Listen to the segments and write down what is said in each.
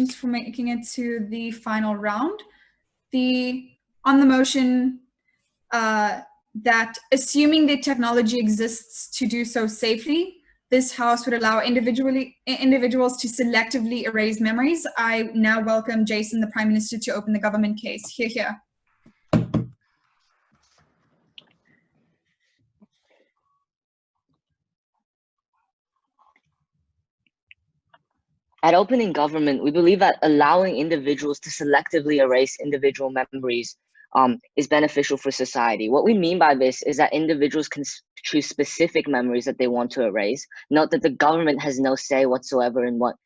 for making it to the final round. On the motion that assuming the technology exists to do so safely, this House would allow individuals to selectively erase memories. I now welcome Jason, the Prime Minister, to open the government case. Here. At Opening Government, we believe that allowing individuals to selectively erase individual memories is beneficial for society. What we mean by this is that individuals can choose specific memories that they want to erase. Note that the government has no say whatsoever in what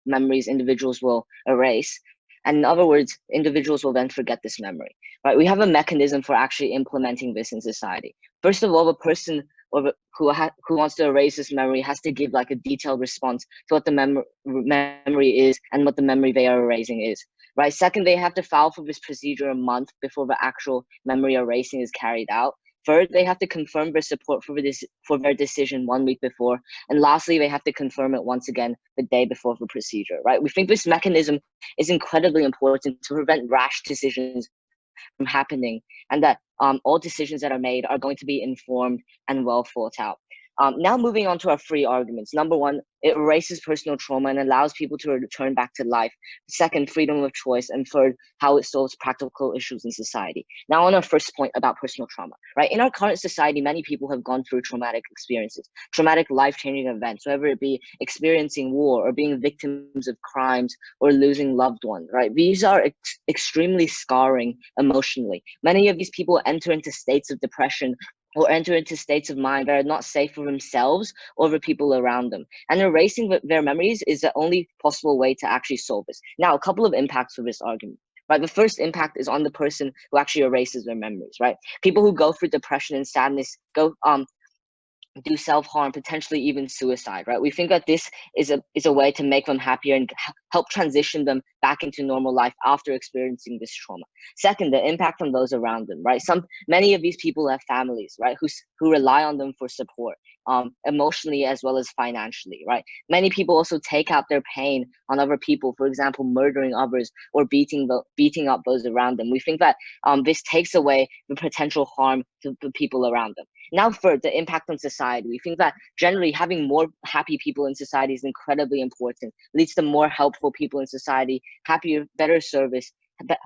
memories individuals will erase. And in other words, individuals will then forget this memory, right? We have a mechanism for actually implementing this in society. First of all, a person who wants to erase this memory has to give like a detailed response to what the memory is and what the memory they are erasing is, right? Second, they have to file for this procedure a month before the actual memory erasing is carried out. Third, they have to confirm their support for their decision 1 week before. And lastly, they have to confirm it once again the day before the procedure, right? We think this mechanism is incredibly important to prevent rash decisions from happening, and that all decisions that are made are going to be informed and well thought out. Now moving on to our three arguments. Number one, it erases personal trauma and allows people to return back to life. Second, freedom of choice. And third, how it solves practical issues in society. Now on our first point about personal trauma, right? In our current society, many people have gone through traumatic experiences, traumatic life-changing events, whether it be experiencing war or being victims of crimes or losing loved ones, right? These are extremely scarring emotionally. Many of these people enter into states of depression or enter into states of mind that are not safe for themselves or the people around them. And erasing their memories is the only possible way to actually solve this. Now, a couple of impacts of this argument. Right, the first impact is on the person who actually erases their memories, right? People who go through depression and sadness do self-harm, potentially even suicide, right? We think that this is a way to make them happier and help transition them back into normal life after experiencing this trauma. Second, the impact on those around them, right? Many of these people have families, right, who rely on them for support, emotionally as well as financially, right? Many people also take out their pain on other people, for example, murdering others or beating up those around them. We think that this takes away the potential harm to the people around them. Now for the impact on society, we think that generally having more happy people in society is incredibly important, leads to more helpful people in society, happier, better service,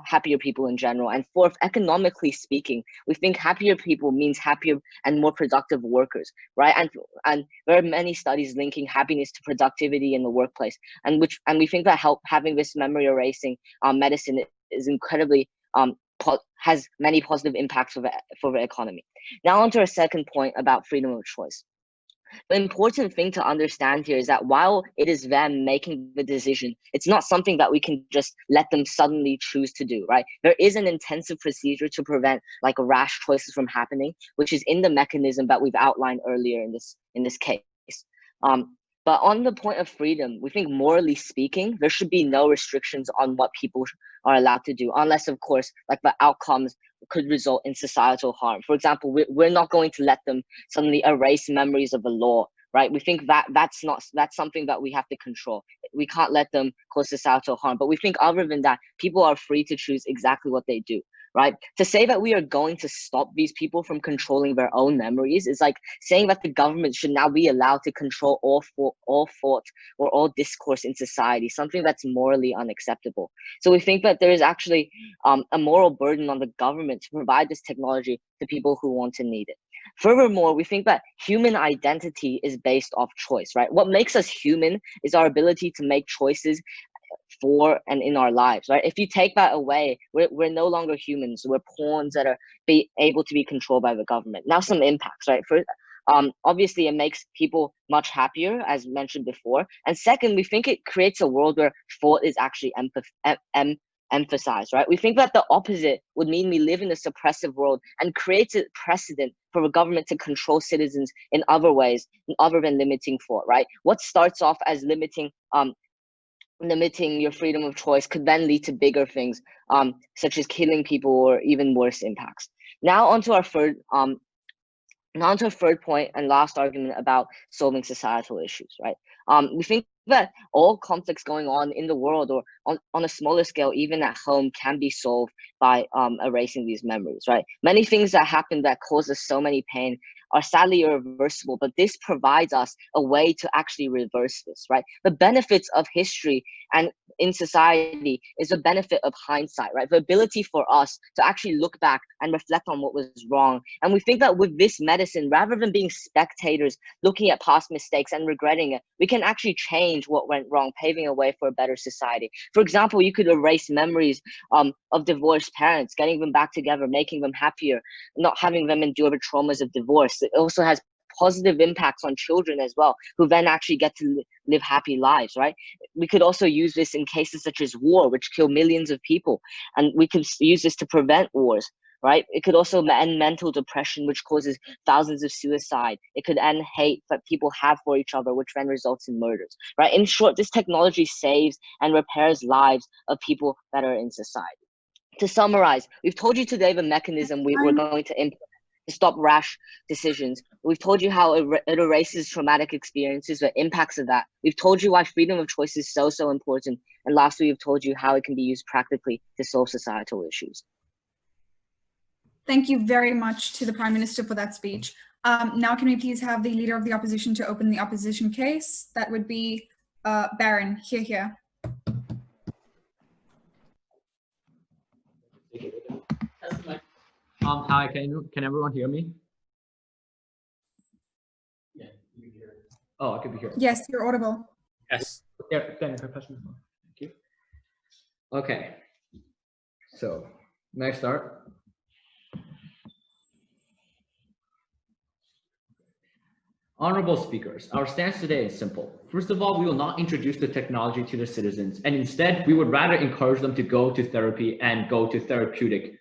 happier people in general. And fourth, economically speaking, we think happier people means happier and more productive workers, right? And there are many studies linking happiness to productivity in the workplace, and we think that having this memory erasing medicine is incredibly has many positive impacts for the economy. Now on to our second point about freedom of choice. The important thing to understand here is that while it is them making the decision, it's not something that we can just let them suddenly choose to do, right? There is an intensive procedure to prevent like rash choices from happening, which is in the mechanism that we've outlined earlier in this case. But on the point of freedom, we think morally speaking, there should be no restrictions on what people are allowed to do, unless of course, like the outcomes could result in societal harm. For example, we're not going to let them suddenly erase memories of the law, right? We think that's something that we have to control. We can't let them cause societal harm, but we think other than that, people are free to choose exactly what they do. Right? To say that we are going to stop these people from controlling their own memories is like saying that the government should now be allowed to control all thought or all discourse in society, something that's morally unacceptable. So we think that there is actually a moral burden on the government to provide this technology to people who want to need it. Furthermore, we think that human identity is based off choice, right? What makes us human is our ability to make choices for and in our lives, right? If you take that away, we're no longer humans. We're pawns that are able to be controlled by the government. Now some impacts, right? First, obviously it makes people much happier, as mentioned before. And second, we think it creates a world where thought is actually emphasized, right? We think that the opposite would mean we live in a suppressive world and creates a precedent for the government to control citizens in other ways, other than limiting thought, right? What starts off as limiting your freedom of choice could then lead to bigger things, such as killing people or even worse impacts. Now onto our third Now on to a third point and last argument about solving societal issues, right? We think that all conflicts going on in the world or on a smaller scale, even at home, can be solved by erasing these memories, right? Many things that happen that cause us so many pain are sadly irreversible, but this provides us a way to actually reverse this, right? The benefits of history and in society is the benefit of hindsight, right? The ability for us to actually look back and reflect on what was wrong. And we think that with this medicine, rather than being spectators looking at past mistakes and regretting it, we can actually change what went wrong, paving a way for a better society. For example, you could erase memories of divorced parents, getting them back together, making them happier, not having them endure the traumas of divorce. It also has positive impacts on children as well, who then actually get to live happy lives, right? We could also use this in cases such as war, which kill millions of people, and we could use this to prevent wars, right? It could also end mental depression, which causes thousands of suicide. It could end hate that people have for each other, which then results in murders, right? In short, this technology saves and repairs lives of people that are in society. To summarize, we've told you today the mechanism we're going to implement to stop rash decisions. We've told you how it erases traumatic experiences, the impacts of that. We've told you why freedom of choice is so important. And lastly, we've told you how it can be used practically to solve societal issues. Thank you very much to the Prime Minister for that speech. Now can we please have the Leader of the Opposition to open the opposition case? That would be Baron, here. Hi, can everyone hear me? Yeah, you can hear it. Oh, I could be here. Yes, you're audible. Yes. Yeah, thank you. Okay. So, may I start? Honorable speakers, our stance today is simple. First of all, we will not introduce the technology to the citizens, and instead, we would rather encourage them to go to therapy and go to therapeutic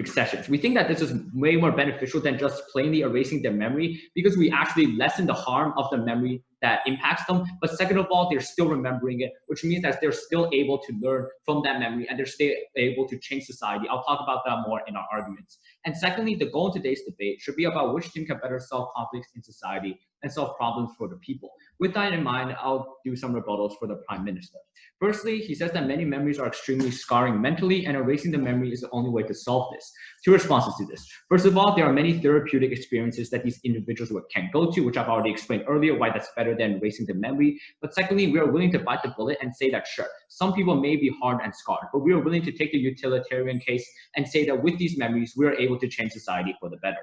sessions. We think that this is way more beneficial than just plainly erasing their memory, because we actually lessen the harm of the memory that impacts them. But second of all, they're still remembering it, which means that they're still able to learn from that memory and they're still able to change society. I'll talk about that more in our arguments. And secondly, the goal in today's debate should be about which team can better solve conflicts in society and solve problems for the people. With that in mind, I'll do some rebuttals for the Prime Minister. Firstly, he says that many memories are extremely scarring mentally, and erasing the memory is the only way to solve this. Two responses to this. First of all, there are many therapeutic experiences that these individuals can go to, which I've already explained earlier why that's better than erasing the memory. But secondly, we are willing to bite the bullet and say that sure, some people may be harmed and scarred, but we are willing to take the utilitarian case and say that with these memories, we are able to change society for the better.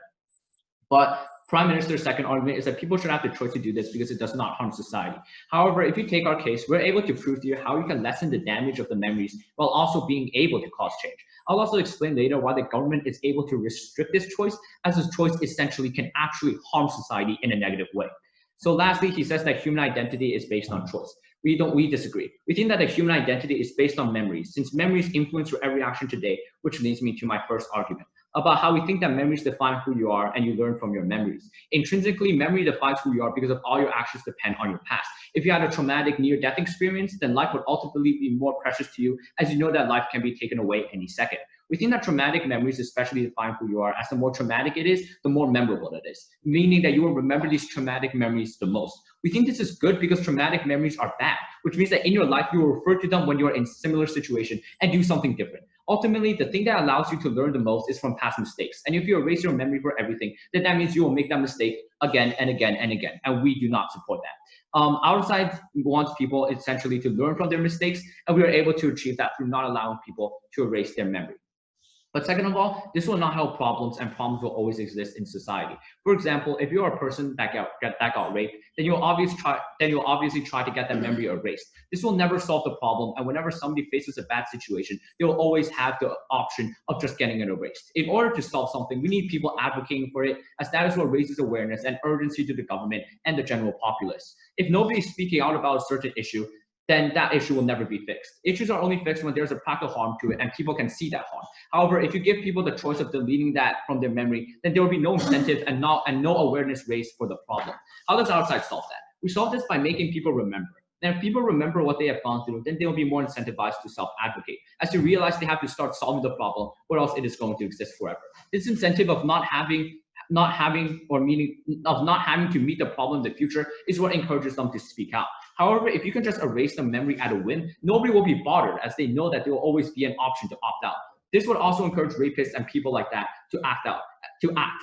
But Prime Minister's second argument is that people should have the choice to do this because it does not harm society. However, if you take our case, we're able to prove to you how you can lessen the damage of the memories while also being able to cause change. I'll also explain later why the government is able to restrict this choice, as this choice essentially can actually harm society in a negative way. So lastly, he says that human identity is based on choice. We disagree. We think that the human identity is based on memories, since memories influence your every action today, which leads me to my first argument about how we think that memories define who you are and you learn from your memories. Intrinsically, memory defines who you are because of all your actions depend on your past. If you had a traumatic near-death experience, then life would ultimately be more precious to you, as you know that life can be taken away any second. We think that traumatic memories especially define who you are, as the more traumatic it is, the more memorable it is, meaning that you will remember these traumatic memories the most. We think this is good because traumatic memories are bad, which means that in your life, you will refer to them when you are in similar situation and do something different. Ultimately, the thing that allows you to learn the most is from past mistakes. And if you erase your memory for everything, then that means you will make that mistake again and again and again. And we do not support that. Our side wants people essentially to learn from their mistakes, and we are able to achieve that through not allowing people to erase their memory. But second of all, this will not help problems, and problems will always exist in society. For example, if you're a person that got raped, then you'll obviously try to get that memory erased. This will never solve the problem, and whenever somebody faces a bad situation, they will always have the option of just getting it erased. In order to solve something, we need people advocating for it, as that is what raises awareness and urgency to the government and the general populace. If nobody is speaking out about a certain issue, then that issue will never be fixed. Issues are only fixed when there's a practical harm to it and people can see that harm. However, if you give people the choice of deleting that from their memory, then there will be no incentive and no awareness raised for the problem. How does our side solve that? We solve this by making people remember. And if people remember what they have gone through, then they will be more incentivized to self-advocate, as you realize they have to start solving the problem, or else it is going to exist forever. This incentive of not having not having to meet the problem in the future is what encourages them to speak out. However, if you can just erase the memory at a whim, nobody will be bothered, as they know that there will always be an option to opt out. This would also encourage rapists and people like that to act,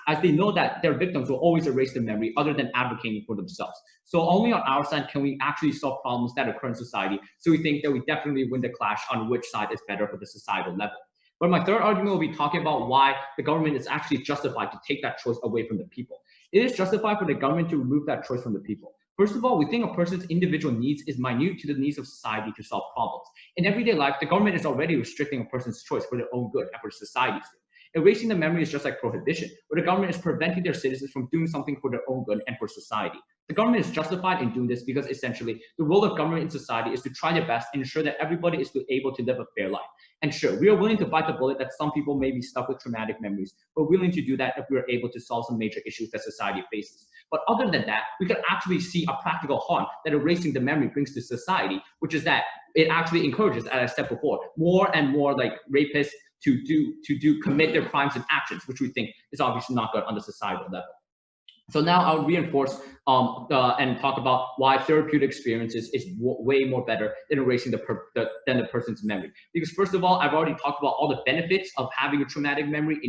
as they know that their victims will always erase the memory other than advocating for themselves. So only on our side can we actually solve problems that occur in society. So we think that we definitely win the clash on which side is better for the societal level. But my third argument will be talking about why the government is actually justified to take that choice away from the people. It is justified for the government to remove that choice from the people. First of all, we think a person's individual needs is minute to the needs of society to solve problems. In everyday life, the government is already restricting a person's choice for their own good and for society's good. Erasing the memory is just like prohibition, where the government is preventing their citizens from doing something for their own good and for society. The government is justified in doing this because essentially the role of government in society is to try their best and ensure that everybody is able to live a fair life. And sure, we are willing to bite the bullet that some people may be stuck with traumatic memories, but willing to do that if we are able to solve some major issues that society faces. But other than that, we can actually see a practical harm that erasing the memory brings to society, which is that it actually encourages, as I said before, more and more like rapists to commit their crimes and actions, which we think is obviously not good on the societal level. So now I'll reinforce and talk about why therapeutic experiences is way more better than erasing than the person's memory. Because first of all, I've already talked about all the benefits of having a traumatic memory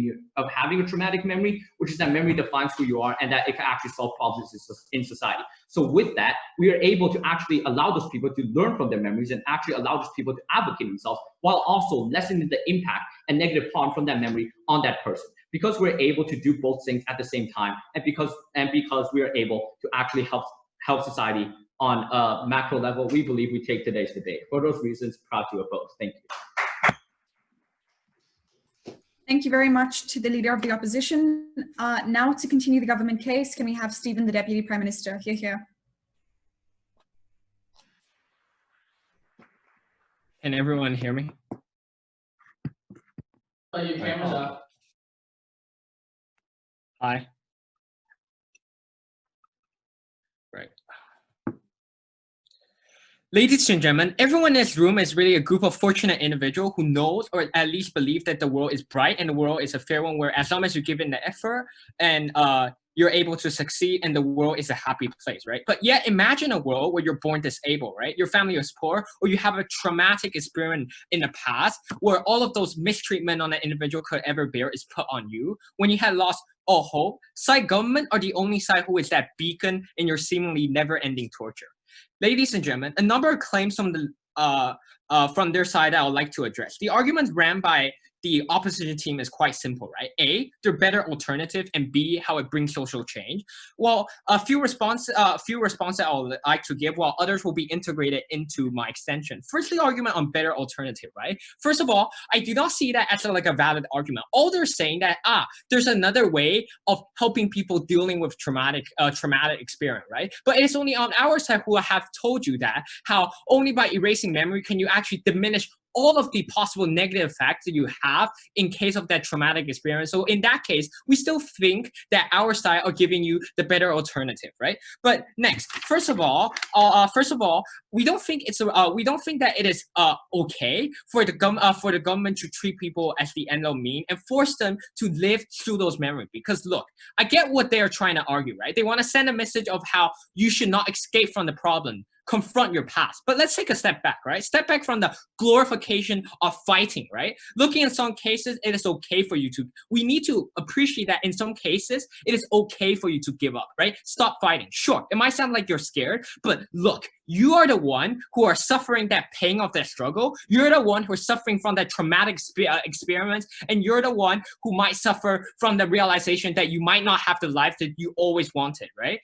which is that memory defines who you are and that it can actually solve problems in society. So with that, we are able to actually allow those people to learn from their memories and actually allow those people to advocate themselves while also lessening the impact and negative harm from that memory on that person. Because we're able to do both things at the same time, and because we are able to actually help society on a macro level, we believe we take today's debate. For those reasons, proud to oppose. Thank you. Thank you very much to the Leader of the Opposition. Now to continue the government case, can we have Stephen, the Deputy Prime Minister? Here. Can everyone hear me? Oh, your camera's off. Hi. Right. Ladies and gentlemen, everyone in this room is really a group of fortunate individuals who knows or at least believe that the world is bright and the world is a fair one where as long as you give in the effort and you're able to succeed and the world is a happy place, right? But yet imagine a world where you're born disabled, right? Your family is poor or you have a traumatic experience in the past where all of those mistreatment on an individual could ever bear is put on you. When you had lost all hope, side government are the only side who is that beacon in your seemingly never-ending torture. Ladies and gentlemen, a number of claims from their side that I would like to address. The argument ran by the opposition team is quite simple, right? A, they're better alternative, and B, how it brings social change. Well, a few responses I would like to give, while others will be integrated into my extension. First, the argument on better alternative, right? First of all, I do not see that as a valid argument. All they're saying that there's another way of helping people dealing with traumatic experience, right? But it's only on our side who have told you that how only by erasing memory can you actually diminish all of the possible negative effects that you have in case of that traumatic experience. So in that case, we still think that our side are giving you the better alternative, right? But next, first of all, we don't think that it is okay for the government to treat people as the end of mean and force them to live through those memories. Because look, I get what they are trying to argue, right? They want to send a message of how you should not escape from the problem. Confront your past. But let's take a step back, right? Step back from the glorification of fighting, right? Looking at some cases, it is okay for you to, we need to appreciate that in some cases, it is okay for you to give up, right? Stop fighting. Sure, it might sound like you're scared, but look, you are the one who are suffering that pain of that struggle. You're the one who is suffering from that traumatic experience, and you're the one who might suffer from the realization that you might not have the life that you always wanted, right?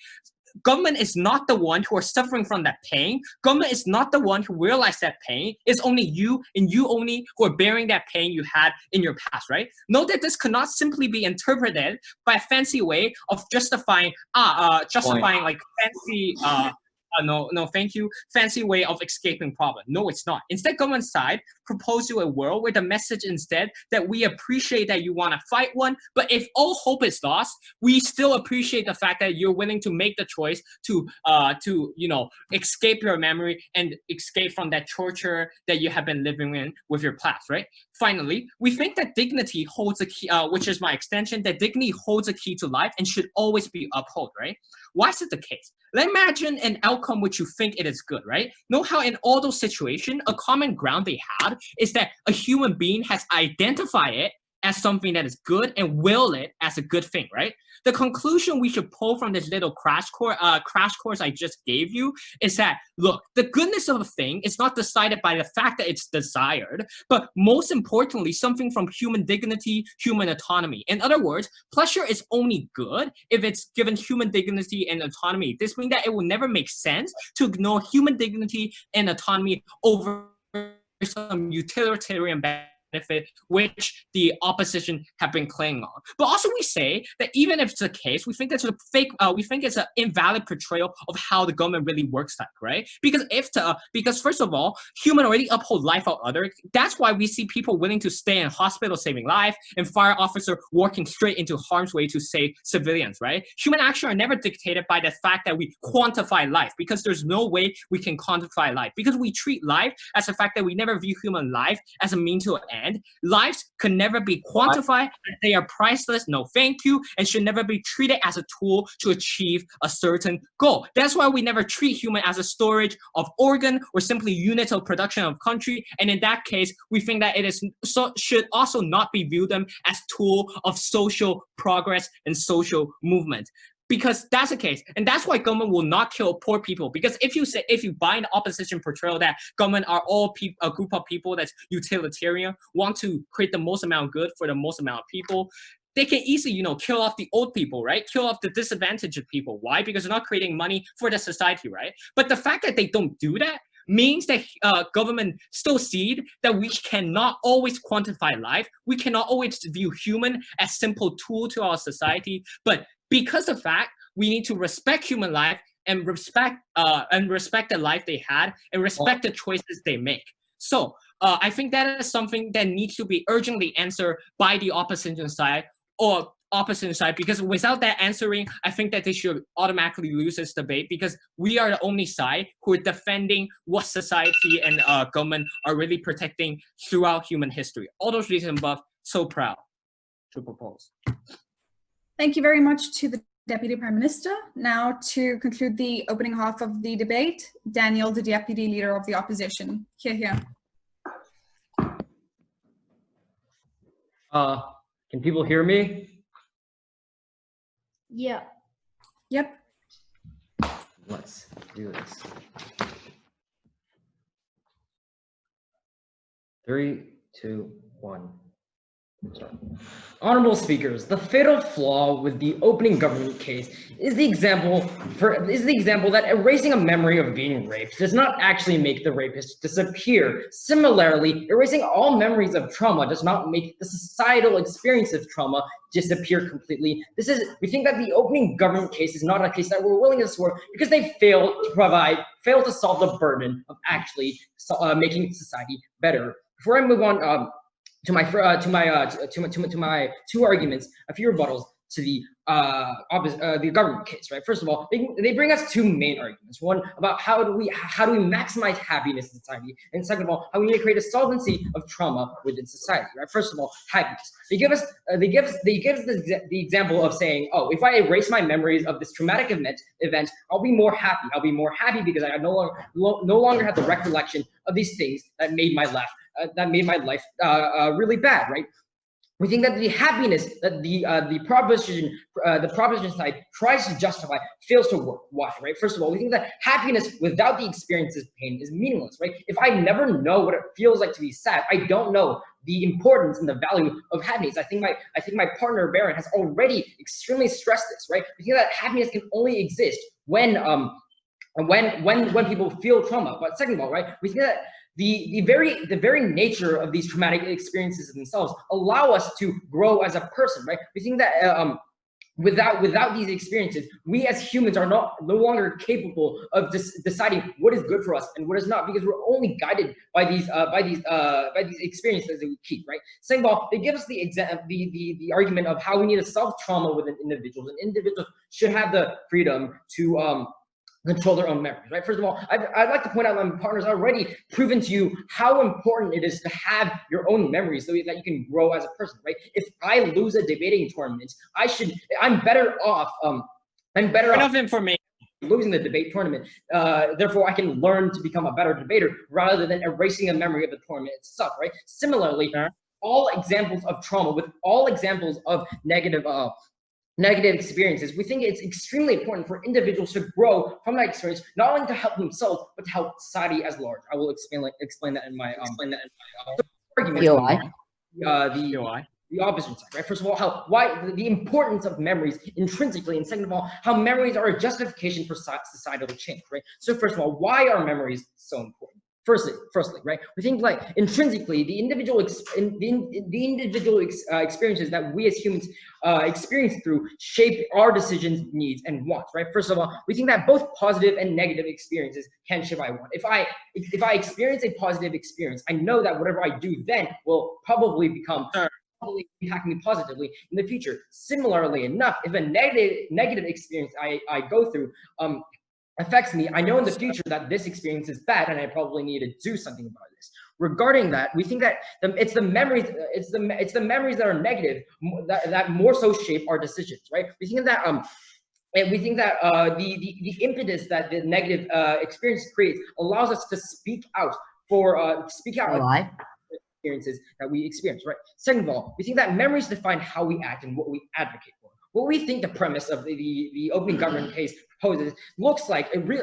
Government is not the one who are suffering from that pain. Government is not the one who realized that pain. It's only you and you only who are bearing that pain you had in your past, right? Note that this cannot simply be interpreted by a fancy way of justifying like fancy no, thank you, fancy way of escaping problem. No, it's not. Instead, government side propose you a world where the message instead that we appreciate that you want to fight one, but if all hope is lost, we still appreciate the fact that you're willing to make the choice to escape your memory and escape from that torture that you have been living in with your past, right? Finally, we think that dignity holds a key, which is my extension, that dignity holds a key to life and should always be upheld, right? Why is it the case? Let's imagine an outcome which you think it is good, right? Know how in all those situations, a common ground they had is that a human being has identified it as something that is good and will it as a good thing, right? The conclusion we should pull from this little crash course I just gave you is that, look, the goodness of a thing is not decided by the fact that it's desired, but most importantly, something from human dignity, human autonomy. In other words, pleasure is only good if it's given human dignity and autonomy. This means that it will never make sense to ignore human dignity and autonomy over some utilitarian benefit which the opposition have been clinging on. But also we say that even if it's the case, we think that's a fake, we think it's an invalid portrayal of how the government really works like, right? Because because first of all, human already uphold life of others. That's why we see people willing to stay in hospital saving life and fire officer working straight into harm's way to save civilians, right? Human action are never dictated by the fact that we quantify life, because there's no way we can quantify life, because we treat life as the fact that we never view human life as a mean to an end. Lives can never be quantified. They are priceless, no thank you, and should never be treated as a tool to achieve a certain goal. That's why we never treat human as a storage of organ or simply units of production of country. And in that case, we think that it is should also not be viewed them as tool of social progress and social movement. Because that's the case, and that's why government will not kill poor people. Because if you buy an opposition portrayal that government are all a group of people that's utilitarian, want to create the most amount of good for the most amount of people, they can easily, kill off the old people, right? Kill off the disadvantaged people. Why? Because they're not creating money for the society, right? But the fact that they don't do that means that government still see that we cannot always quantify life. We cannot always view human as simple tool to our society. But because of that, we need to respect human life and respect the life they had and respect the choices they make. So I think that is something that needs to be urgently answered by the opposition side, because without that answering, I think that they should automatically lose this debate, because we are the only side who are defending what society and government are really protecting throughout human history. All those reasons above, so proud to propose. Thank you very much to the Deputy Prime Minister. Now to conclude the opening half of the debate, Daniel, the Deputy Leader of the Opposition. Here. Can people hear me? Yeah. Yep. Let's do this. 3, 2, 1. Start. Honorable speakers, the fatal flaw with the opening government case is the example that erasing a memory of being raped does not actually make the rapist disappear. Similarly, erasing all memories of trauma does not make the societal experience of trauma disappear completely. We think that the opening government case is not a case that we're willing to support because they fail to solve the burden of actually making society better. Before I move on to my two arguments, a few rebuttals to the government case, right? First of all, they bring us two main arguments. One about how do we maximize happiness in society, and second of all, how we need to create a solvency of trauma within society, right? First of all, happiness. They give us the example of saying, oh, if I erase my memories of this traumatic event, I'll be more happy. I'll be more happy because I no longer have the recollection of these things that made my life really bad, right? We think that the happiness that the proposition side tries to justify fails to work. Why, right? First of all, we think that happiness without the experience of pain is meaningless, right? If I never know what it feels like to be sad, I don't know the importance and the value of happiness. I think my partner Baron has already extremely stressed this, right? We think that happiness can only exist when people feel trauma. But second of all, right, we think that the very nature of these traumatic experiences themselves allow us to grow as a person, right? We think that without these experiences, we as humans are no longer capable of deciding what is good for us and what is not, because we're only guided by these experiences that we keep, right? Second of all, they give us the argument of how we need to solve trauma within individuals, and individuals should have the freedom to control their own memories, right? First of all, I'd like to point out that my partner's already proven to you how important it is to have your own memories so that you can grow as a person, right? If I lose a debating tournament, I'm better off, Enough information. losing the debate tournament. Therefore, I can learn to become a better debater rather than erasing a memory of the tournament itself, right? Similarly, all examples of trauma, with all examples of negative experiences, we think it's extremely important for individuals to grow from that experience, not only to help themselves, but to help society as large. I will explain that in my argument. The opposite side, right? First of all, why the importance of memories intrinsically, and second of all, how memories are a justification for societal change, right? So first of all, why are memories so important? Firstly, right? We think like intrinsically, the individual experiences that we as humans experience through shape our decisions, needs, and wants, right? First of all, we think that both positive and negative experiences can shape what I want. If I experience a positive experience, I know that whatever I do then will probably impact me positively in the future. Similarly enough, if a negative experience I go through affects me, I know in the future that this experience is bad and I probably need to do something about this. Regarding that, we think that it's the memories that are negative that more so shape our decisions, right? We think that the impetus that the negative experience creates allows us to speak out experiences that we experience, right? Second of all, we think that memories define how we act and what we advocate for. What we think the premise of the opening government case proposes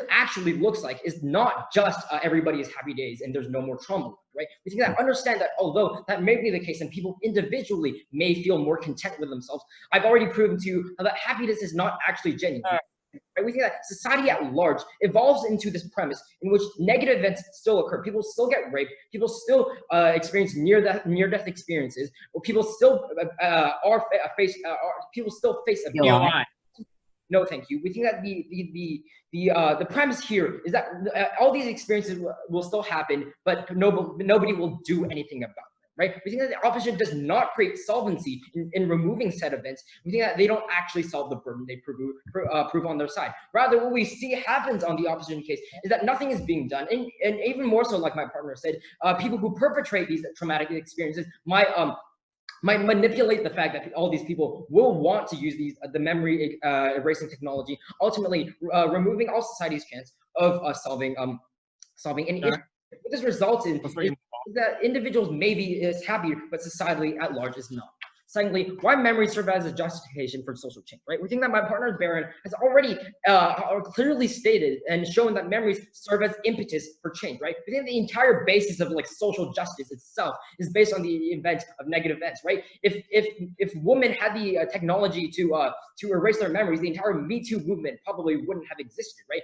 actually looks like is not just everybody is happy days and there's no more trauma, right? We think that understand that although that may be the case and people individually may feel more content with themselves, I've already proven to you that happiness is not actually genuine. Right? We think that society at large evolves into this premise in which negative events still occur. People still get raped. People still experience near-death experiences. Or people still face abuse. No, thank you. We think that the premise here is that all these experiences will still happen, but nobody will do anything about it. Right? We think that the opposition does not create solvency in removing said events. We think that they don't actually solve the burden they prove on their side. Rather, what we see happens on the opposition case is that nothing is being done. And even more so, like my partner said, people who perpetrate these traumatic experiences might manipulate the fact that all these people will want to use the memory erasing technology, ultimately removing all society's chance of solving any issue. What this results in is that individuals maybe is happy, but society at large is not. Secondly, why memories serve as a justification for social change, right? We think that my partner Baron has already clearly stated and shown that memories serve as impetus for change, right? We think the entire basis of like social justice itself is based on the event of negative events, right? If women had the technology to erase their memories, the entire Me Too movement probably wouldn't have existed, right?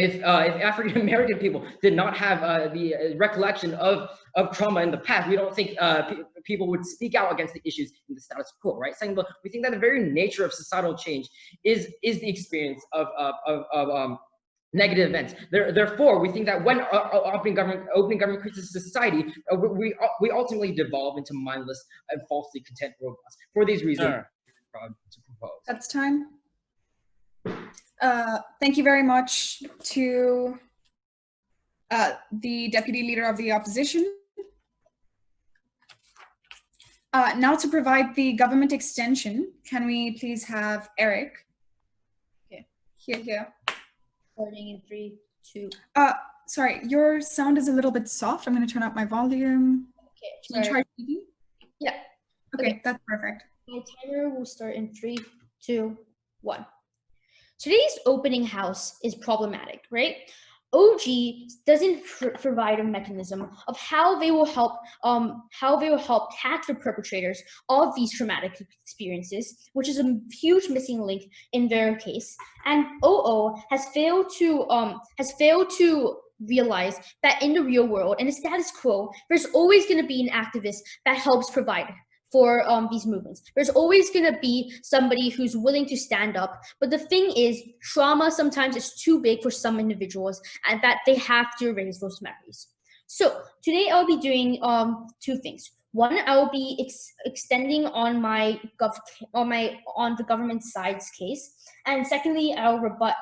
If African American people did not have the recollection of trauma in the past, we don't think people would speak out against the issues in the status quo, right? Second, we think that the very nature of societal change is the experience of negative events. Therefore, we think that when opening government creates a society, we ultimately devolve into mindless and falsely content robots. For these reasons, to propose. That's time. Thank you very much to the Deputy Leader of the Opposition. Now to provide the government extension, can we please have Eric? Okay. Here. Starting in 3, 2. Sorry, your sound is a little bit soft. I'm going to turn up my volume. Okay. Can you try speaking? Yeah. Okay, that's perfect. My timer will start in 3, 2, 1. Today's opening house is problematic, right? OG doesn't provide a mechanism of how they will help tax the perpetrators of these traumatic experiences, which is a huge missing link in their case. And OO has failed to realize that in the real world, in the status quo, there's always going to be an activist that helps provide for these movements. There's always going to be somebody who's willing to stand up. But the thing is, trauma sometimes is too big for some individuals, and that they have to erase those memories. So today I'll be doing two things. One, I will be extending on on the government side's case, and secondly, I'll rebut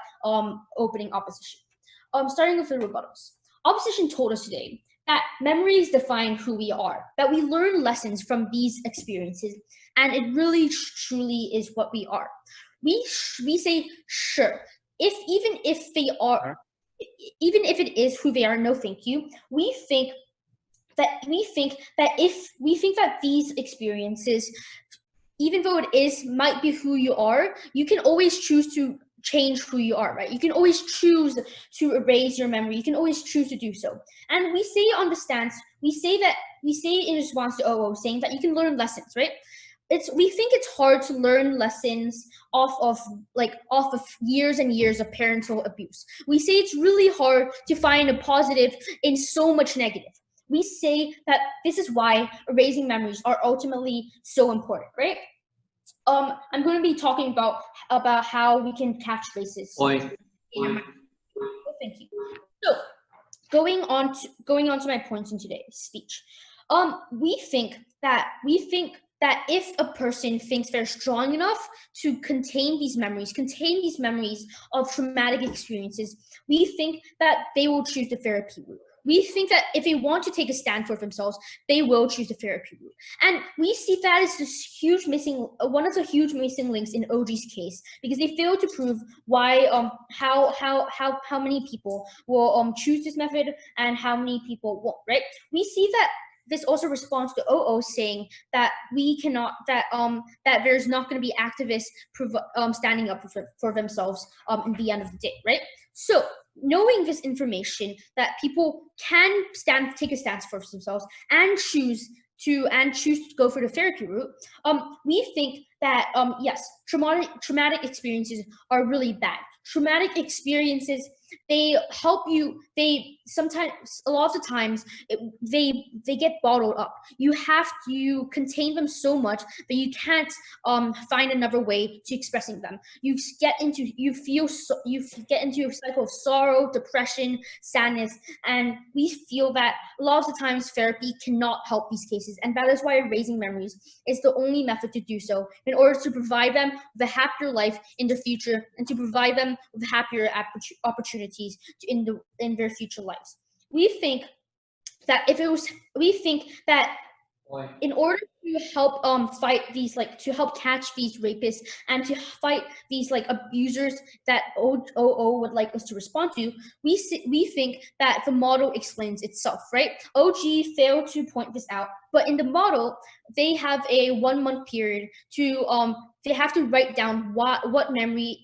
opening opposition. Starting with the rebuttals. Opposition told us today that memories define who we are, that we learn lessons from these experiences, and it really truly is what we are. We say, sure, even if it is who they are, no thank you. We think that these experiences, even though it might be who you are, you can always choose to change who you are, right? You can always choose to erase your memory. You can always choose to do so. And we say on the stance, we say in response to OO saying that you can learn lessons, right? We think it's hard to learn lessons off of years and years of parental abuse. We say it's really hard to find a positive in so much negative. We say that this is why erasing memories are ultimately so important, right? I'm going to be talking about how we can catch races. Point. Oh, thank you. So, going on to my points in today's speech. We think that if a person thinks they're strong enough to contain these memories of traumatic experiences, we think that they will choose the therapy route. We think that if they want to take a stand for themselves, they will choose the therapy route. And we see that as this one of the huge missing links in OG's case, because they failed to prove why, how many people will choose this method and how many people won't, right? We see that this also responds to OO saying that that there's not going to be activists standing up for themselves in the end of the day, right? So knowing this information, that people can take a stance for themselves and choose to go for the therapy route, we think that yes, traumatic experiences are really bad. Traumatic experiences, they help you. A lot of the times, they get bottled up. You have to contain them so much that you can't find another way to expressing them. You get into a cycle of sorrow, depression, sadness, and we feel that a lot of the times therapy cannot help these cases, and that is why erasing memories is the only method to do so, in order to provide them with a happier life in the future and to provide them with happier opportunities in their future lives. We think that in order to help to help catch these rapists and to fight these abusers that OO would like us to respond to, we think that the model explains itself, right? OG failed to point this out, but in the model they have a 1 month period to they have to write down what memory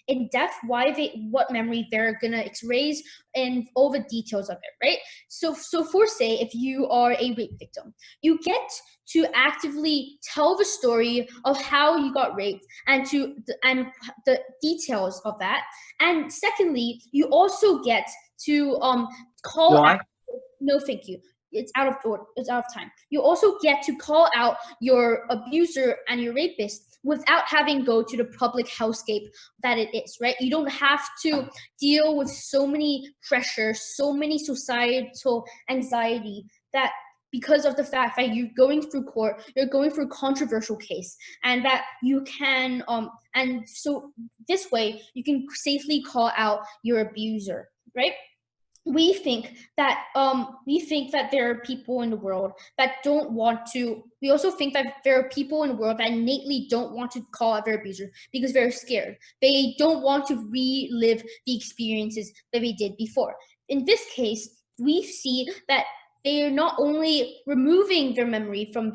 in depth, what memory they're gonna erase and all the details of it, right? So for say, if you are a rape victim, you get to actively tell the story of how you got raped and the details of that. And secondly, you also get to call out, no thank you. It's out of time. You also get to call out your abuser and your rapist without having go to the public hellscape that it is, right? You don't have to deal with so many pressures, so many societal anxiety, that because of the fact that you're going through court, you're going through a controversial case, and that you can and so this way you can safely call out your abuser, right? We think that there are people in the world that don't want to. We also think that there are people in the world that innately don't want to call out their abuser because they're scared. They don't want to relive the experiences that they did before. In this case, we see that they are not only removing their memory from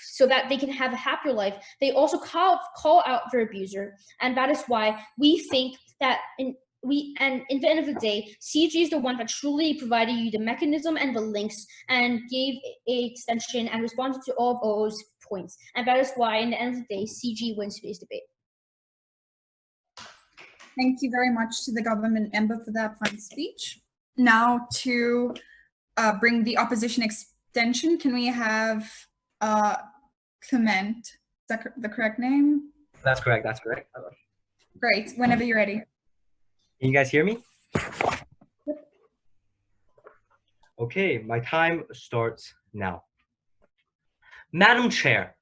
so that they can have a happier life, they also call out their abuser, and that is why we think that in the end of the day, CG is the one that truly provided you the mechanism and the links and gave a extension and responded to all of OO's points. And that is why, in the end of the day, CG wins today's debate. Thank you very much to the government member for that fine speech. Now to bring the opposition extension, can we have Clement. Is that the correct name? That's correct. That's correct. Great. Whenever you're ready. Can you guys hear me? Okay, my time starts now. Madam Chair,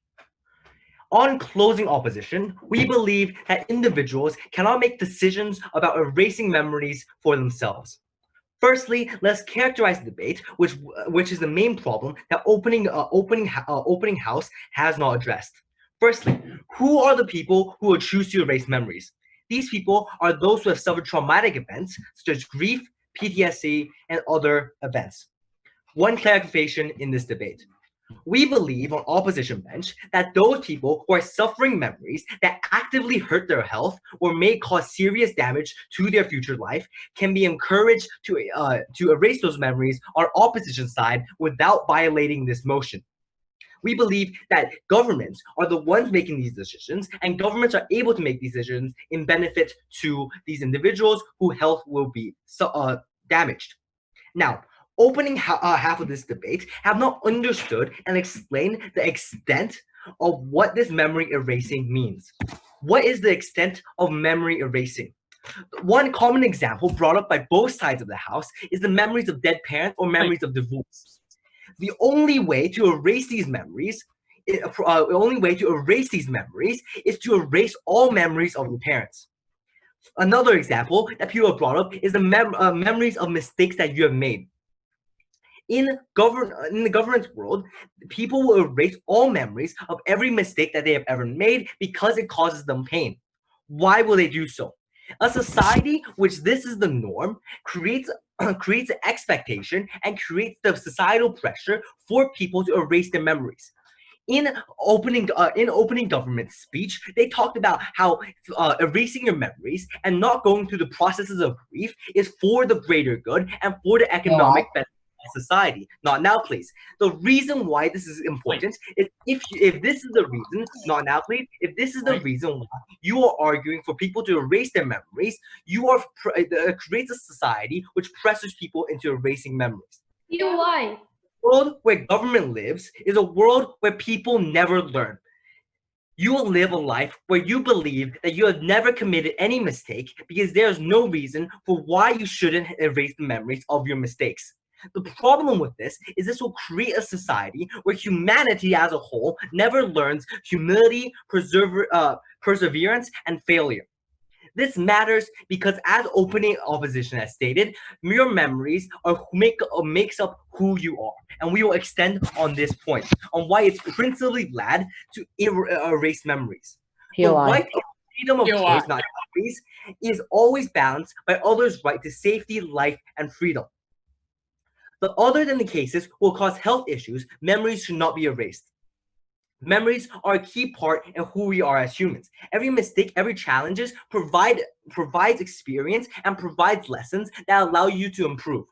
on closing opposition, we believe that individuals cannot make decisions about erasing memories for themselves. Firstly, let's characterize the debate, which is the main problem that opening house has not addressed. Firstly, who are the people who will choose to erase memories? These people are those who have suffered traumatic events such as grief, PTSD, and other events. One clarification in this debate. We believe on opposition bench that those people who are suffering memories that actively hurt their health or may cause serious damage to their future life can be encouraged to erase those memories on opposition side without violating this motion. We believe that governments are the ones making these decisions, and governments are able to make decisions in benefit to these individuals whose health will be damaged. Now, opening half of this debate have not understood and explained the extent of what this memory erasing means. What is the extent of memory erasing? One common example brought up by both sides of the house is the memories of dead parents or memories of divorce. The only way to erase these memories is to erase all memories of your parents. Another example that people have brought up is the memories of mistakes that you have made. In the government world, people will erase all memories of every mistake that they have ever made because it causes them pain. Why will they do so? A society which this is the norm creates an expectation and creates the societal pressure for people to erase their memories. In opening government speech, they talked about how erasing your memories and not going through the processes of grief is for the greater good and for the economic benefit of society. Not now, please. The reason why this is important is if this is the reason, not now, please. If this is the reason why you are arguing for people to erase their memories, you are creates a society which pressures people into erasing memories. You know why? The world where government lives is a world where people never learn. You will live a life where you believe that you have never committed any mistake because there is no reason for why you shouldn't erase the memories of your mistakes. The problem with this is this will create a society where humanity as a whole never learns humility, perseverance, and failure. This matters because, as opening opposition has stated, your memories makes up who you are, and we will extend on this point on why it's principally bad to erase memories. The right of freedom of choice, not memories, is always balanced by others' right to safety, life, and freedom. But other than the cases will cause health issues, memories should not be erased. Memories are a key part in who we are as humans. Every mistake, every challenges provides experience and provides lessons that allow you to improve.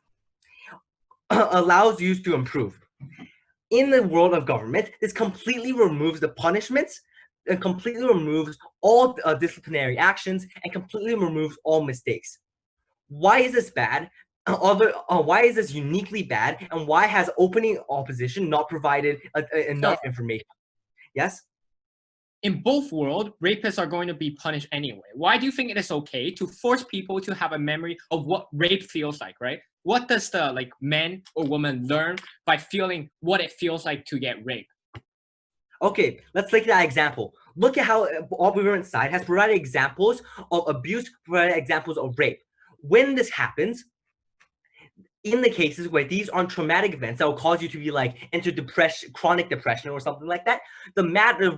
In the world of government, this completely removes the punishments and completely removes all disciplinary actions and completely removes all mistakes. Why is this bad? Why is this uniquely bad, and why has opening opposition not provided enough information? Yes? In both worlds, rapists are going to be punished anyway. Why do you think it is okay to force people to have a memory of what rape feels like, right? What does the man or woman learn by feeling what it feels like to get raped? Okay, let's take that example. Look at how opposite side has provided examples of abuse, provided examples of rape. When this happens, in the cases where these are traumatic events that will cause you to be into chronic depression or something like that, the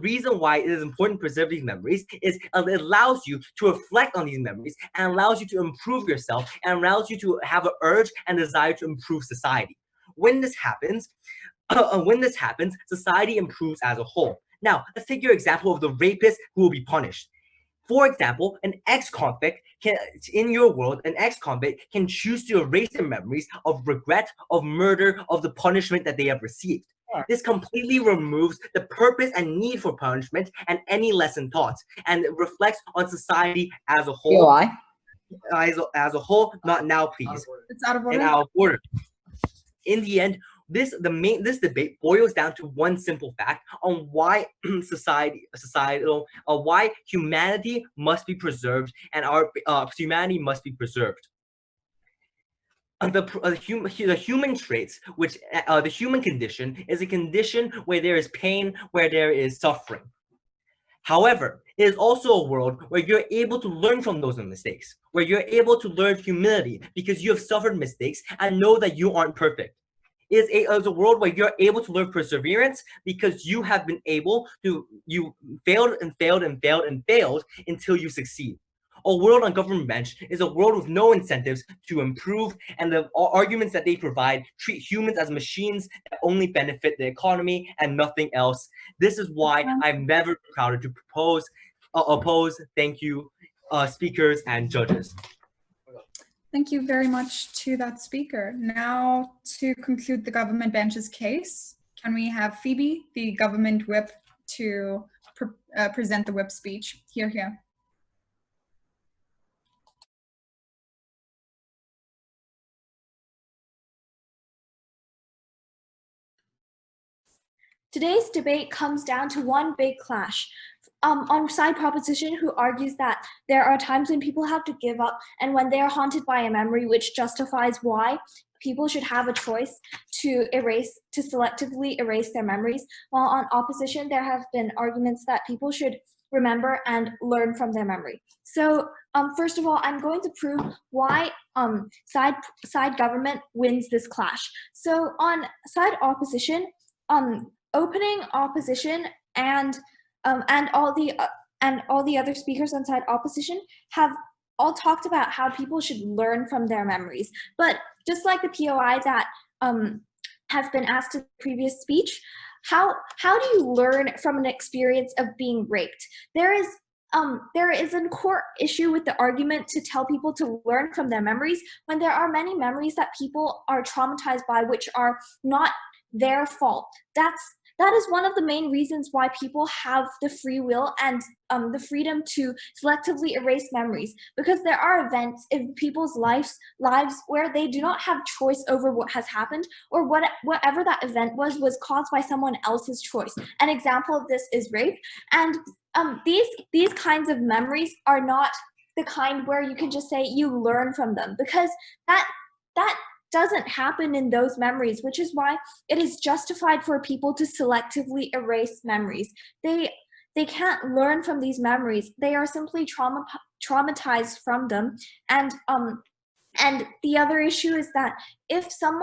reason why it is important to preserve these memories is it allows you to reflect on these memories and allows you to improve yourself and allows you to have an urge and desire to improve society. When this happens, society improves as a whole. Now, let's take your example of the rapist who will be punished. For example, an ex-convict can choose to erase their memories of regret, of murder, of the punishment that they have received. This completely removes the purpose and need for punishment and any lesson taught, and it reflects on society as a whole. Why? As a whole, not now, please. It's out of order. And out of order. In the end, this debate boils down to one simple fact on why why humanity must be preserved and our humanity must be preserved. The human traits, which the human condition is a condition where there is pain, where there is suffering. However, it is also a world where you're able to learn from those mistakes, where you're able to learn humility because you have suffered mistakes and know that you aren't perfect. It is a world where you're able to learn perseverance because you have been able to, you failed and failed and failed and failed until you succeed. A world on government bench is a world with no incentives to improve, and the arguments that they provide treat humans as machines that only benefit the economy and nothing else. This is why I'm never proud to oppose. Thank you, speakers and judges. Thank you very much to that speaker. Now, to conclude the government bench's case, can we have Phoebe, the government whip, to present the whip speech? Here. Today's debate comes down to one big clash. On side proposition, who argues that there are times when people have to give up and when they are haunted by a memory which justifies why people should have a choice to selectively erase their memories, while on opposition, there have been arguments that people should remember and learn from their memory. So first of all, I'm going to prove why side government wins this clash. So on side opposition, opening opposition and all the other speakers on side opposition have all talked about how people should learn from their memories. But just like the POI that have been asked in the previous speech, how do you learn from an experience of being raped? There is a core issue with the argument to tell people to learn from their memories when there are many memories that people are traumatized by which are not their fault. That is one of the main reasons why people have the free will and the freedom to selectively erase memories, because there are events in people's lives where they do not have choice over what has happened, or whatever that event was caused by someone else's choice. An example of this is rape, and these kinds of memories are not the kind where you can just say you learn from them, because that doesn't happen in those memories, which is why it is justified for people to selectively erase memories. They can't learn from these memories. They are simply traumatized from them. And the other issue is that if some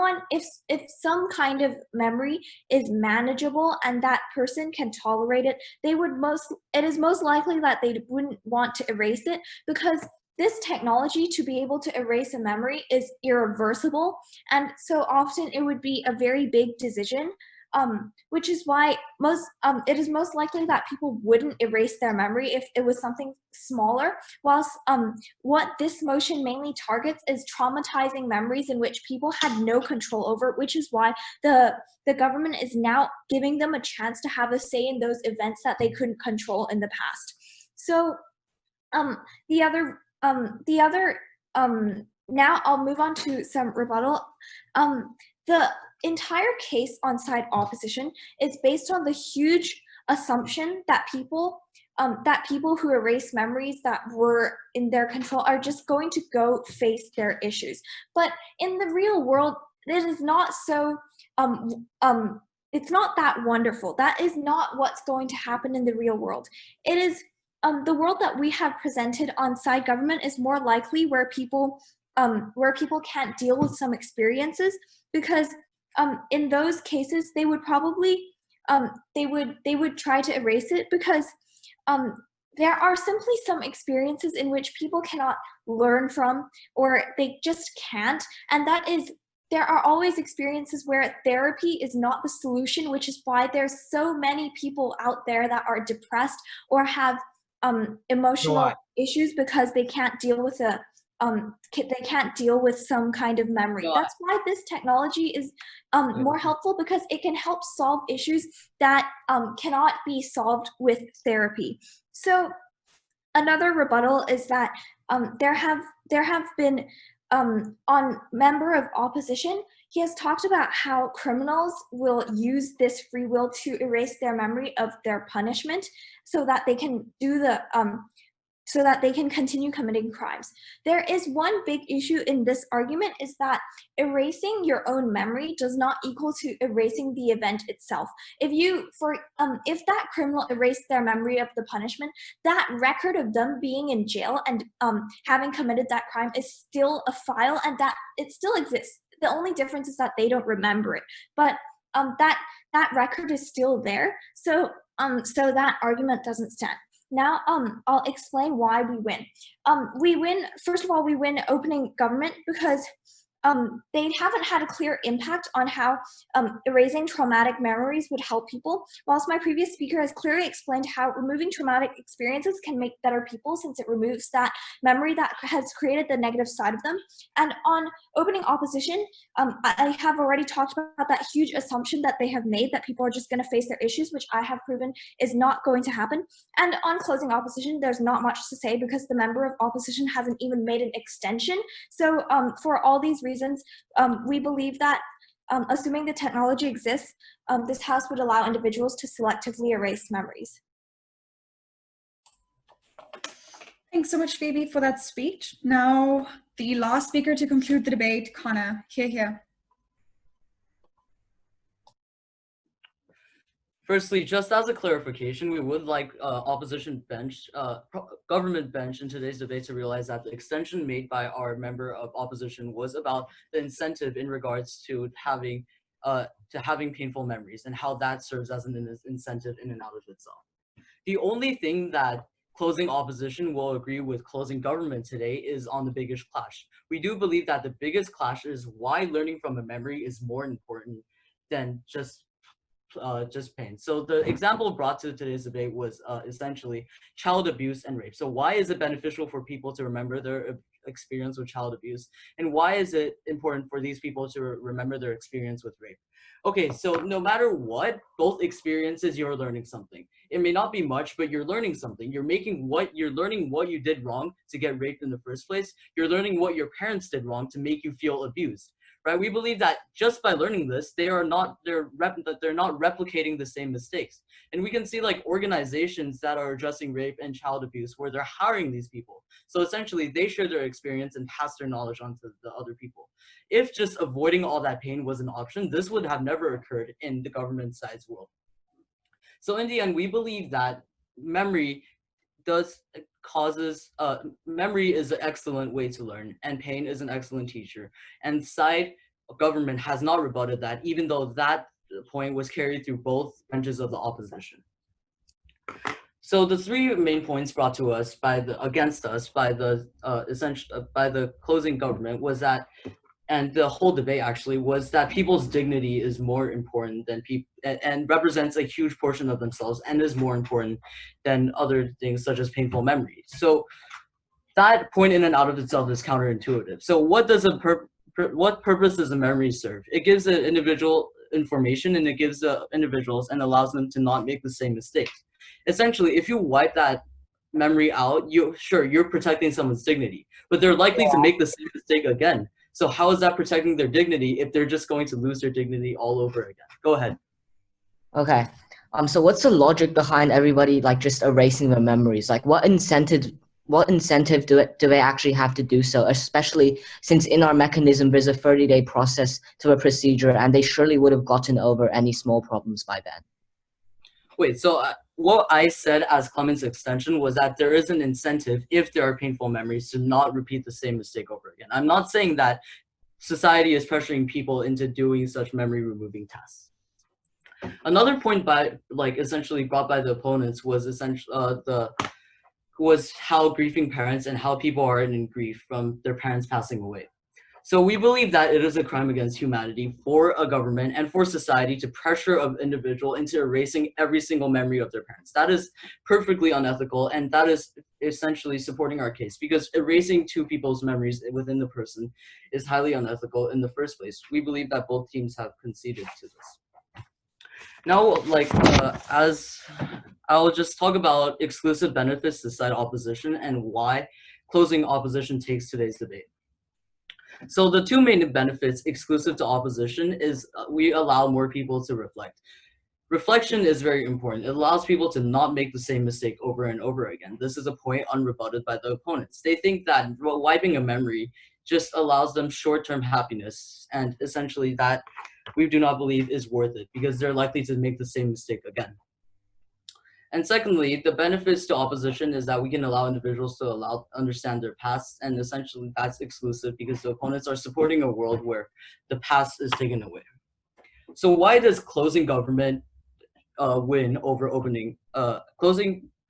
kind of memory is manageable and that person can tolerate it, it is most likely that they wouldn't want to erase it, because this technology to be able to erase a memory is irreversible, and so often it would be a very big decision, which is why it is most likely that people wouldn't erase their memory if it was something smaller, whilst what this motion mainly targets is traumatizing memories in which people had no control over, which is why the government is now giving them a chance to have a say in those events that they couldn't control in the past. So now I'll move on to some rebuttal. The entire case on side opposition is based on the huge assumption that people who erase memories that were in their control are just going to go face their issues. But in the real world, it is not so, it's not that wonderful. That is not what's going to happen in the real world. It is the world that we have presented on side government is more likely where people can't deal with some experiences, because in those cases they would probably they would try to erase it, because there are simply some experiences in which people cannot learn from, or they just can't, and that is, there are always experiences where therapy is not the solution, which is why there's so many people out there that are depressed or have emotional issues because they can't deal with some kind of memory. That's why this technology is more helpful, because it can help solve issues that cannot be solved with therapy. So another rebuttal is that there have been on member of opposition, he has talked about how criminals will use this free will to erase their memory of their punishment so that they can do the so that they can continue committing crimes. There is one big issue in this argument is that erasing your own memory does not equal to erasing the event itself. If that criminal erased their memory of the punishment, that record of them being in jail and having committed that crime is still a file, and that it still exists. The only difference is that they don't remember it, but that record is still there. So that argument doesn't stand. Now, I'll explain why we win. We win, first of all, we win opening government because they haven't had a clear impact on how erasing traumatic memories would help people, whilst my previous speaker has clearly explained how removing traumatic experiences can make better people since it removes that memory that has created the negative side of them. And on opening opposition, I have already talked about that huge assumption that they have made that people are just going to face their issues, which I have proven is not going to happen. And on closing opposition, there's not much to say because the member of opposition hasn't even made an extension. So for all these reasons, we believe that assuming the technology exists, this House would allow individuals to selectively erase memories. Thanks so much, Phoebe, for that speech. Now, the last speaker to conclude the debate, Connor. Here. Firstly, just as a clarification, we would like opposition bench, government bench in today's debate to realize that the extension made by our member of opposition was about the incentive in regards to having painful memories and how that serves as an incentive in and out of itself. The only thing that closing opposition will agree with closing government today is on the biggest clash. We do believe that the biggest clash is why learning from a memory is more important than just pain. So the example brought to today's debate was essentially child abuse and rape. So why is it beneficial for people to remember their experience with child abuse? And why is it important for these people to remember their experience with rape? Okay, so no matter what, both experiences, you're learning something. It may not be much, but you're learning something. You're learning what you did wrong to get raped in the first place. You're learning what your parents did wrong to make you feel abused. Right? We believe that just by learning this, they're not replicating the same mistakes. And we can see like organizations that are addressing rape and child abuse where they're hiring these people. So essentially they share their experience and pass their knowledge on to the other people. If just avoiding all that pain was an option, this would have never occurred in the government side's world. So in the end, we believe that memory memory is an excellent way to learn, and pain is an excellent teacher. And side government has not rebutted that, even though that point was carried through both branches of the opposition. So the three main points brought to us against us by the closing government was that, and the whole debate actually, was that people's dignity is more important than and represents a huge portion of themselves and is more important than other things such as painful memories. So that point in and out of itself is counterintuitive. So what purpose does a memory serve? It gives an individual information, and it gives the individuals and allows them to not make the same mistakes. Essentially, if you wipe that memory out, you're protecting someone's dignity, but they're likely to make the same mistake again. So how is that protecting their dignity if they're just going to lose their dignity all over again? Go ahead. Okay. So what's the logic behind everybody like just erasing their memories? Like what incentive do they actually have to do so, especially since in our mechanism there's a 30-day process to a procedure, and they surely would have gotten over any small problems by then. Wait, so what I said as Clement's extension was that there is an incentive, if there are painful memories, to not repeat the same mistake over again. I'm not saying that society is pressuring people into doing such memory removing tests. Another point essentially brought by the opponents was was how grieving parents and how people are in grief from their parents passing away. So we believe that it is a crime against humanity for a government and for society to pressure an individual into erasing every single memory of their parents. That is perfectly unethical, and that is essentially supporting our case, because erasing two people's memories within the person is highly unethical in the first place. We believe that both teams have conceded to this. Now, as I'll just talk about exclusive benefits to side opposition and why closing opposition takes today's debate. So the two main benefits exclusive to opposition is we allow more people to reflect. Reflection is very important. It allows people to not make the same mistake over and over again. This is a point unrebutted by the opponents. They think that wiping a memory just allows them short-term happiness, and essentially that we do not believe is worth it because they're likely to make the same mistake again. And secondly, the benefits to opposition is that we can allow individuals to understand their past, and essentially that's exclusive because the opponents are supporting a world where the past is taken away. So why does closing government win over opening,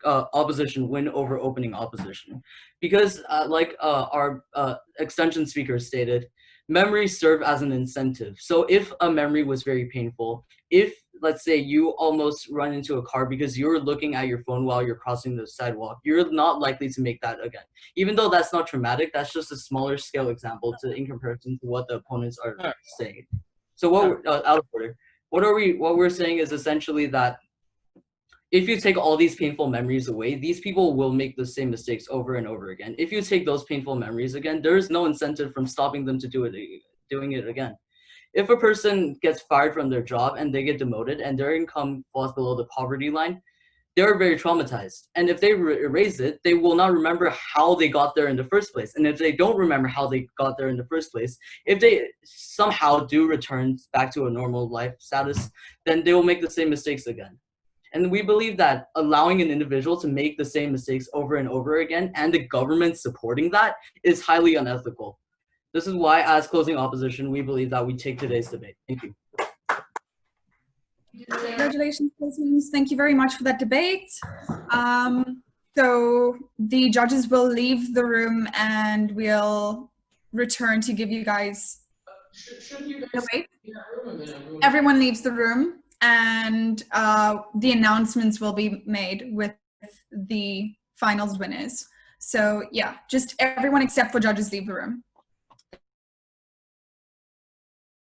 opposition win over opening opposition? Because like our extension speaker stated, memories serve as an incentive. So if a memory was very painful, if let's say you almost run into a car because you're looking at your phone while you're crossing the sidewalk, you're not likely to make that again. Even though that's not traumatic, that's just a smaller scale example in comparison to what the opponents are saying. So what out of order, what we're saying is essentially that if you take all these painful memories away, these people will make the same mistakes over and over again. If you take those painful memories again, there is no incentive from stopping them to doing it again. If a person gets fired from their job and they get demoted and their income falls below the poverty line, they're very traumatized. And if they erase it, they will not remember how they got there in the first place. And if they don't remember how they got there in the first place, if they somehow do return back to a normal life status, then they will make the same mistakes again. And we believe that allowing an individual to make the same mistakes over and over again and the government supporting that is highly unethical. This is why, as closing opposition, we believe that we take today's debate. Thank you. Congratulations, citizens. Thank you very much for that debate. So the judges will leave the room and we'll return to give you guys. Everyone leaves the room and the announcements will be made with the finals winners. So yeah, just everyone except for judges leave the room.